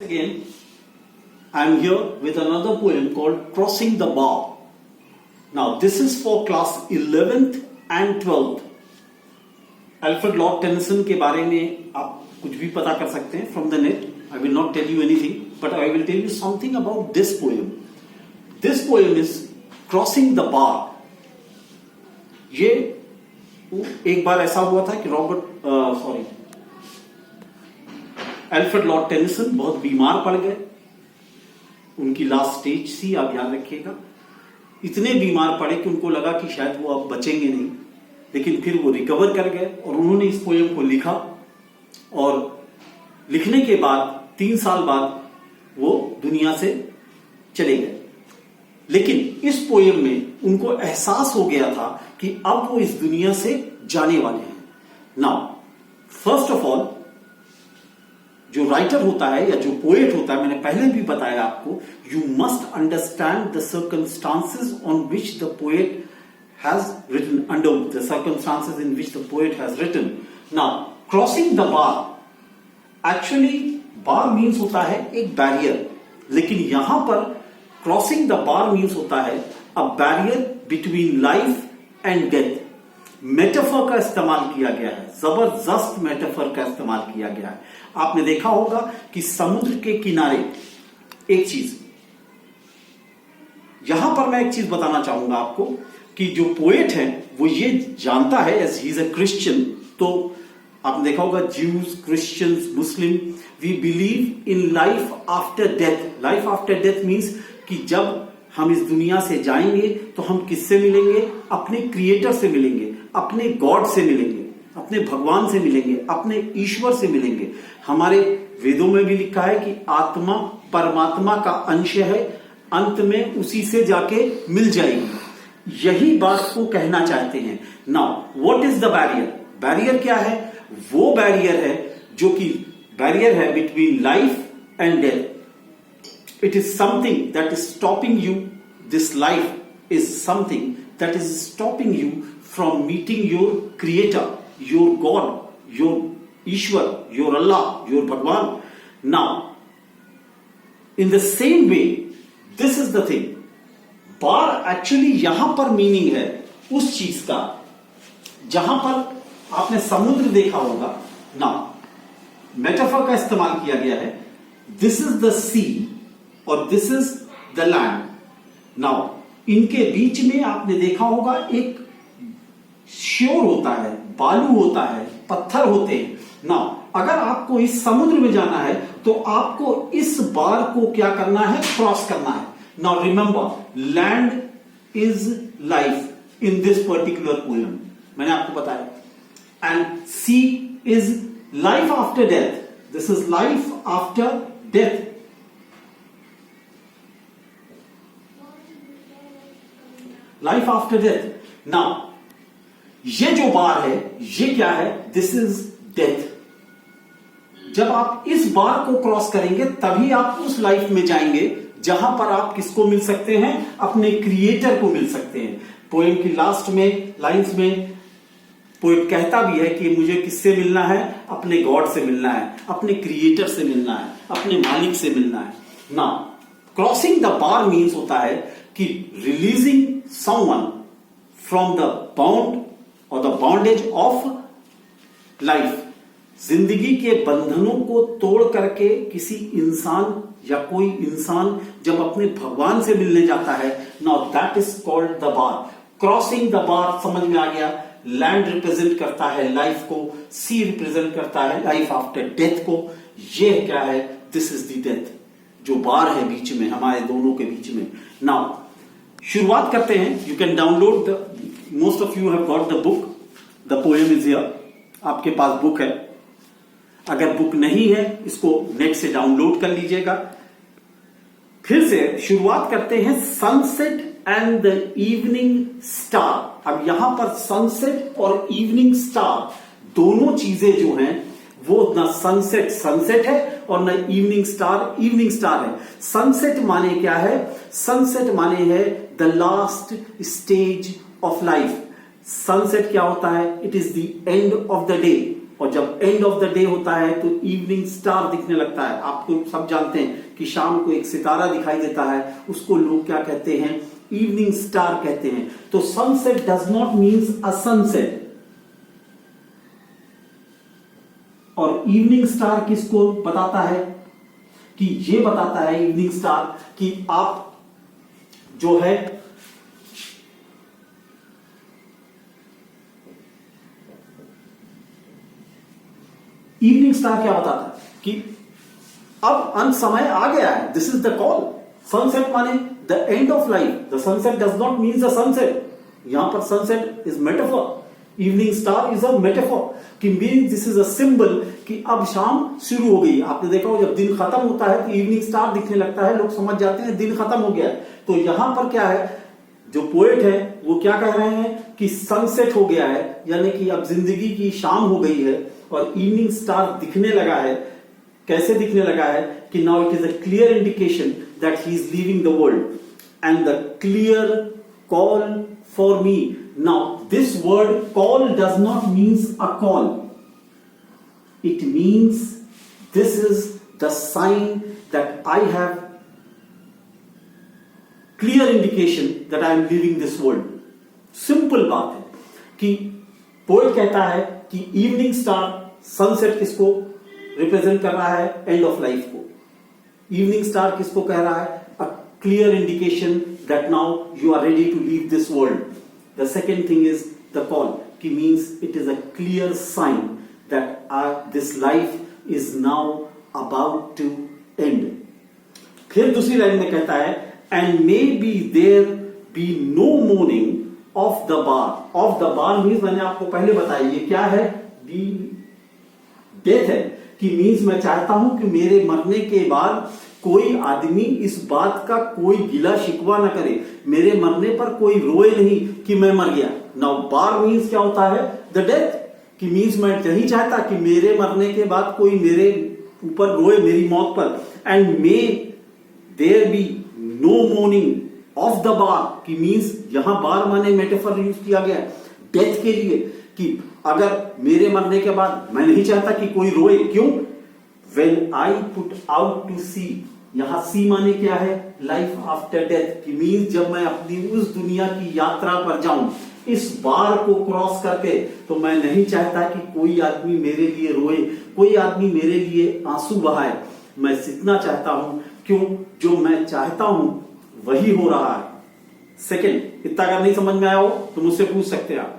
Again, I am here with another poem called Crossing the Bar. Now, this is for class 11th and 12th. Alfred Lord Tennyson के बारे में आप कुछ भी पता कर सकते हैं from the net. I will not tell you anything, but I will tell you something about this poem. This poem is Crossing the Bar. ये एक बार ऐसा हुआ था कि अल्फ्रेड लॉर्ड टेनिसन बहुत बीमार पड़ गए. उनकी लास्ट स्टेज थी, आप याद रखिएगा. इतने बीमार पड़े कि उनको लगा कि शायद वो अब बचेंगे नहीं, लेकिन फिर वो रिकवर कर गए और उन्होंने इस पोएम को लिखा. और लिखने के बाद 3 साल बाद वो दुनिया से चले गए. लेकिन इस पोएम में उनको एहसास हो गया था कि अब वो इस दुनिया से जाने वाले हैं. नाउ फर्स्ट ऑफ ऑल, जो राइटर होता है या जो पोएट होता है, मैंने पहले भी बताया आपको, you must understand the circumstances on which the poet has written, under the circumstances in which the poet has written. Now crossing the bar, actually bar means होता है एक बैरियर, लेकिन यहां पर क्रॉसिंग द बार मीन्स होता है a barrier between life and death. Metaphor का इस्तेमाल किया गया है, जबरदस्त मेटाफर का इस्तेमाल किया गया है. आपने देखा होगा कि समुद्र के किनारे एक चीज, यहां पर मैं एक चीज बताना चाहूंगा आपको कि जो पोएट है वो ये जानता है, as he is a Christian. तो आपने देखा होगा Jews, Christians, Muslim, we believe in life after death. Life after death means कि जब हम इस दुनिया से जाएंगे तो हम किससे मिलेंगे? अपने क्रिएटर से मिलेंगे, अपने गॉड से मिलेंगे, अपने भगवान से मिलेंगे, अपने ईश्वर से मिलेंगे. हमारे वेदों में भी लिखा है कि आत्मा परमात्मा का अंश है, अंत में उसी से जाके मिल जाएगी. यही बात को कहना चाहते हैं. Now what is the barrier? Barrier क्या है? वो बैरियर है जो कि बैरियर है between life and death. It is something that is stopping you. This life is something that is stopping you from meeting your creator, your God, your Ishwar, your Allah, your Bhagwan. Now, in the same way, this is the thing. Bar actually यहां पर meaning है उस चीज का जहां पर आपने समुद्र देखा होगा. Now, मेटाफर का इस्तेमाल किया गया है. This is the sea और this is the land. Now इनके बीच में आपने देखा होगा एक श्योर होता है, बालू होता है, पत्थर होते हैं. नाउ अगर आपको इस समुद्र में जाना है तो आपको इस बार को क्या करना है? क्रॉस करना है. Now remember, land is life in this particular poem, मैंने आपको बताया. And sea is life after death. This is life after death. Life after death. Now ये जो बार है ये क्या है? This is death. जब आप इस बार को क्रॉस करेंगे तभी आप उस लाइफ में जाएंगे जहां पर आप किसको मिल सकते हैं? अपने क्रिएटर को मिल सकते हैं. पोएम की लास्ट में लाइंस में पोएट कहता भी है कि मुझे किससे मिलना है? अपने गॉड से मिलना है, अपने क्रिएटर से मिलना है, अपने मालिक से मिलना है. Now crossing the bar means होता है कि releasing someone from the bound or the bondage of life. जिंदगी के बंधनों को तोड़ करके किसी इंसान या कोई इंसान जब अपने भगवान से मिलने जाता है, now that is called the bar. Crossing the bar समझ में आ गया. लैंड रिप्रेजेंट करता है लाइफ को, सी रिप्रेजेंट करता है लाइफ आफ्टर डेथ को. ये क्या है? This is the death. जो बार है बीच में, हमारे दोनों के बीच में. नाउ शुरुआत करते हैं. You can download the, most of you have got the book. The poem is here. आपके पास बुक है. अगर बुक नहीं है इसको नेट से डाउनलोड कर लीजिएगा. फिर से शुरुआत करते हैं. Sunset and the evening star. अब यहां पर सनसेट और इवनिंग स्टार दोनों चीजें जो हैं वो न सनसेट सनसेट है और न इवनिंग स्टार है. सनसेट माने क्या है? सनसेट माने है the last stage of life. Sunset क्या होता है? It is the end of the day. और जब एंड ऑफ द डे होता है तो इवनिंग स्टार दिखने लगता है। आपको सब जानते हैं कि शाम को एक सितारा दिखाई देता है, उसको लोग क्या कहते हैं, इवनिंग स्टार कहते हैं। तो sunset does not means a sunset. और इवनिंग स्टार किसको बताता है, कि ये बताता है इवनिंग स्टार कि आप जो है इवनिंग स्टार क्या बताता है कि अब अंत समय आ गया है, this is the call. Sunset माने the end of life. The sunset does not mean the sunset. यहां पर sunset is metaphor, evening star is a metaphor, कि mean this is a symbol कि अब शाम शुरू हो गई। आपने देखा हो जब दिन खत्म होता है तो इवनिंग स्टार दिखने लगता है, लोग समझ जाते हैं दिन खत्म हो गया है। तो यहां पर क्या है, जो पोएट है वो क्या कह रहे हैं कि सनसेट हो गया है, यानी कि अब जिंदगी की शाम हो गई है और इवनिंग स्टार दिखने लगा है। कैसे दिखने लगा है कि now it is a clear indication that he is leaving the world and the clear call for me. Now this word call does not means a call, it means this is the sign that I have clear indication that I am leaving this world। Simple बात है कि poet कहता है कि evening star, sunset किसको represent कर रहा है, एंड ऑफ लाइफ को। इवनिंग स्टार किसको कह रहा है, a clear indication that now you are ready to leave this world. The second thing is the call, कि means it is a clear sign that this life is now about to end। फिर दूसरी line में कहता है and maybe there be no mourning of the bar। of the bar means मैंने आपको पहले बताया ये क्या है, डेथ है, कि मीन्स मैं चाहता हूं कि मेरे मरने के बाद कोई आदमी इस बात का कोई गिला शिकवा ना करे, मेरे मरने पर कोई रोए नहीं कि मैं मर गया। नाउ बार मीन्स क्या होता है, द डेथ, कि मीन्स मैं नहीं चाहता कि मेरे मरने के बाद कोई मेरे ऊपर रोए मेरी मौत पर। And may there be no morning of the bar, कि मीन्स यहां बार माने मेटाफर यूज किया गया डेथ के लिए, कि अगर मेरे मरने के बाद मैं नहीं चाहता कि कोई रोए। क्यों, when I put out to sea, यहां सी माने क्या है, लाइफ आफ्टर डेथ, कि मीन्स जब मैं अपनी उस दुनिया की यात्रा पर जाऊं, इस बार को क्रॉस करके, तो मैं नहीं चाहता कि कोई आदमी मेरे लिए रोए, कोई आदमी मेरे लिए आंसू बहाए। मैं इतना चाहता हूं, क्यों, जो मैं चाहता हूं वही हो रहा है। सेकंड, इतना अगर नहीं समझ में आया हो तो मुझसे पूछ सकते हैं आप।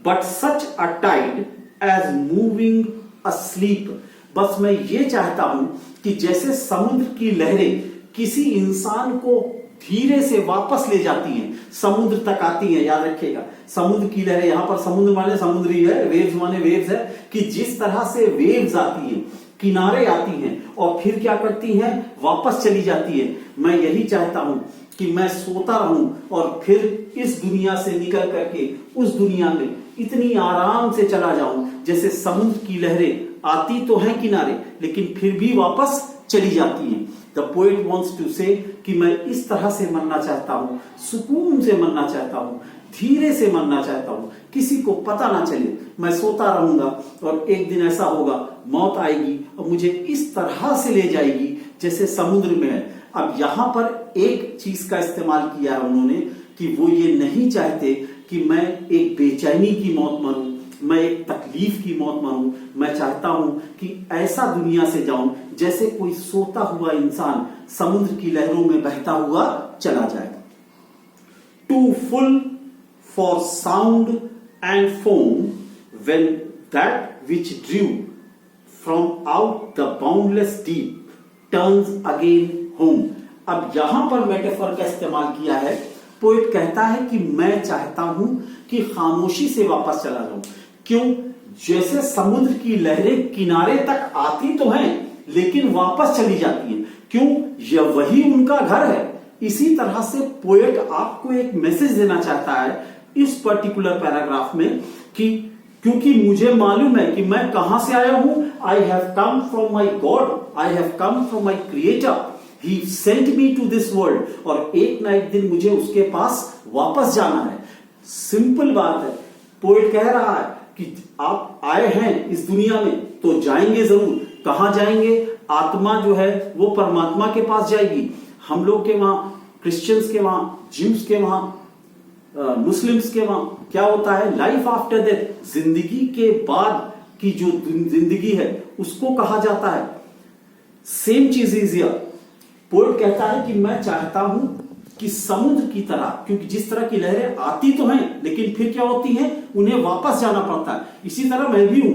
But such a tide as moving asleep, बस मैं ये चाहता हूं कि जैसे समुद्र की लहरें किसी इंसान को धीरे से वापस ले जाती हैं, समुद्र तक आती हैं। याद रखिएगा, समुद्र की लहरें, यहां पर समुद्र माने समुद्री है, वेव्स माने वेव्स है, कि जिस तरह से वेव्स आती हैं, किनारे आती हैं और फिर क्या करती हैं, वापस चली जाती है। मैं यही चाहता हूं कि मैं सोता रहूं और फिर इस दुनिया से निकल करके उस दुनिया में इतनी आराम से चला जाऊं, जैसे समुद्र की लहरें आती तो हैं किनारे लेकिन फिर भी वापस चली जाती हैं। द पोएट वॉन्ट्स टू से कि मैं इस तरह से मरना चाहता हूं, सुकून से मरना चाहता हूं, धीरे से मरना चाहता हूं, किसी को पता ना चले, मैं सोता रहूंगा और एक दिन ऐसा होगा, मौत आएगी और मुझे इस तरह से ले जाएगी जैसे समुद्र में है। अब यहां पर एक चीज का इस्तेमाल किया है उन्होंने कि वो ये नहीं चाहते कि मैं एक बेचैनी की मौत मरूं, मैं एक तकलीफ की मौत मरूं। मैं चाहता हूं कि ऐसा दुनिया से जाऊं जैसे कोई सोता हुआ इंसान समुद्र की लहरों में बहता हुआ चला जाए। Too full for sound and foam when that which drew from out the boundless deep turns again home. अब यहां पर मेटाफर का इस्तेमाल किया है। पोएट कहता है कि मैं चाहता हूं कि खामोशी से वापस चला जाऊं। क्यों, जैसे समुद्र की लहरें किनारे तक आती तो हैं लेकिन वापस चली जाती हैं। क्यों, यह वही उनका घर है। इसी तरह से पोएट आपको एक मैसेज देना चाहता है इस पर्टिकुलर पैराग्राफ में कि क्योंकि मुझे मालूम है कि मैं कहां से आया हूं। I have come from my God, I have come from my creator, he sent me to this world, और एक ना एक दिन मुझे उसके पास वापस जाना है। सिंपल बात है। पोएट कह रहा है कि आप आए हैं इस दुनिया में तो जाएंगे जरूर। कहां जाएंगे? आत्मा जो है वो परमात्मा के पास जाएगी। हम लोग के वहां, क्रिश्चियंस के वहां, ज्यूस के वहां, मुस्लिम्स के वहां क्या होता है? लाइफ आफ्टर डेथ, जिंदगी के बाद की जो जिंदगी है उसको कहा जाता है। सेम चीज इज हियर। पोएट कहता है कि मैं चाहता हूं कि समुद्र की तरह, क्योंकि जिस तरह की लहरें आती तो हैं लेकिन फिर क्या होती हैं, उन्हें वापस जाना पड़ता है। इसी तरह मैं भी हूं,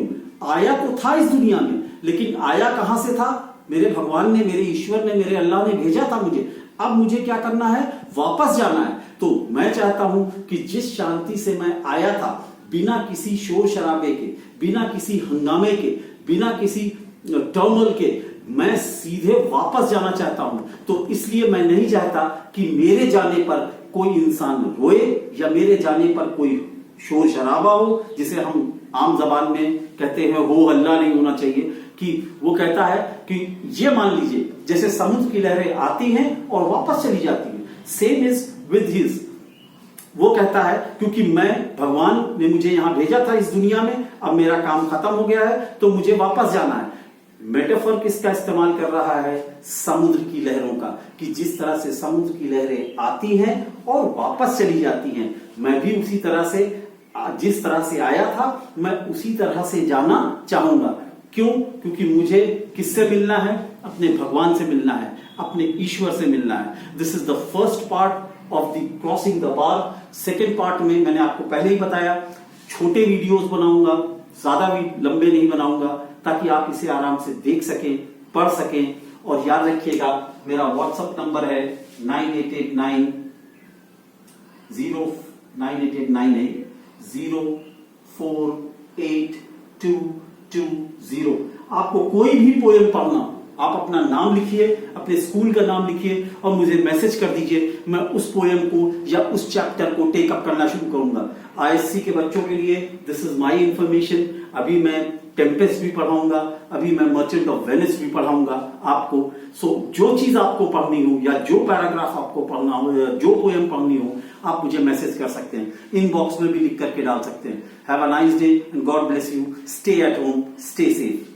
आया तो था इस दुनिया में, लेकिन आया कहां से था? मेरे भगवान ने, मेरे ईश्वर ने, मेरे अल्लाह ने भेजा था मुझे। अब मुझे क्या करना है? वापस जाना है। तो मैं चाहता हूं कि जिस शांति से मैं आया था, बिना किसी शोर शराबे के, बिना किसी हंगामे के, बिना किसी टर्मल के, मैं सीधे वापस जाना चाहता हूं। तो इसलिए मैं नहीं चाहता कि मेरे जाने पर कोई इंसान रोए या मेरे जाने पर कोई शोर शराबा हो, जिसे हम आम जबान में कहते हैं हो हल्ला नहीं होना चाहिए। कि वो कहता है कि ये मान लीजिए जैसे समुद्र की लहरें आती हैं और वापस चली जाती हैं, सेम इज विद हिज। वो कहता है क्योंकि मैं, भगवान ने मुझे यहां भेजा था इस दुनिया में, अब मेरा काम खत्म हो गया है तो मुझे वापस जाना है। मेटाफर किसका इस्तेमाल कर रहा है? समुद्र की लहरों का, कि जिस तरह से समुद्र की लहरें आती हैं और वापस चली जाती हैं, मैं भी उसी तरह से, जिस तरह से आया था मैं उसी तरह से जाना चाहूंगा। क्यों? क्योंकि मुझे किससे मिलना है? अपने भगवान से मिलना है, अपने ईश्वर से मिलना है। This is the first part of the crossing the bar. Second part में मैंने आपको पहले ही बताया, छोटे वीडियोस बनाऊंगा, ज्यादा भी लंबे नहीं बनाऊंगा, ताकि आप इसे आराम से देख सकें, पढ़ सकें। और याद रखिएगा मेरा व्हाट्सएप नंबर है 9889 0482220। आपको कोई भी पोएम पढ़ना, आप अपना नाम लिखिए, अपने स्कूल का नाम लिखिए और मुझे मैसेज कर दीजिए। मैं उस पोएम को या उस चैप्टर को टेक अप करना शुरू करूंगा। आईएससी के बच्चों के लिए दिस इज माय इंफॉर्मेशन। अभी मैं टेम्पेस्ट भी पढ़ाऊंगा, अभी मैं मर्चेंट ऑफ वेनिस भी पढ़ाऊंगा आपको। सो जो चीज आपको पढ़नी हो या जो पैराग्राफ आपको पढ़ना हो या जो पोएम पढ़नी हो, आप मुझे मैसेज कर सकते हैं, इनबॉक्स में भी लिख करके डाल सकते हैं। Have a nice day and God bless you. Stay at home, stay safe.